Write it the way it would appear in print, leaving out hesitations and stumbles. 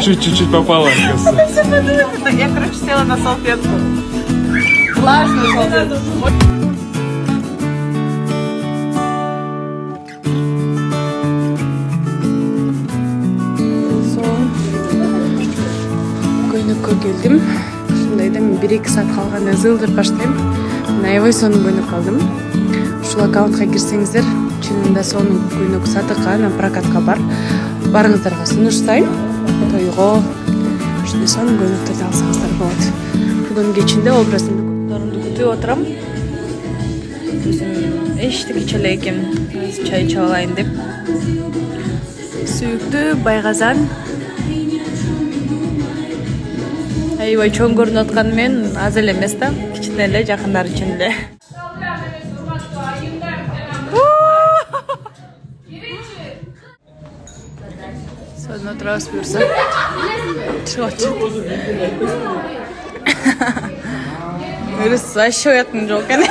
Чуть-чуть попала. Я, короче, села на салфетку. Влажную салфетку. Көйнөккө келдим. Ушундайда мен 1-2 саат калганда зылдырып баштайм. Наябай сонун көйнөк алдым. Ушул аккаунтка кирсеңиздер, чынында сонун көйнөк сатыкка, анан прокатка бар. Барыңыздарга сунуштайм. Тойго ушундай сонун көйнөктөрдү алсаңыздар болот. Бүгүн кечинде образымды күтүп отурам. Өзүм эчтик эле экем. Чай ичип алайын деп. Сүйүктүү Байгазан. Аябай чоң көрүнүп атканы менен аз эле эмес да, кичине эле жакындар үчүн эле. Sonra oturarız buyursa. Çok. Öyle aşağı yatınca o kadar.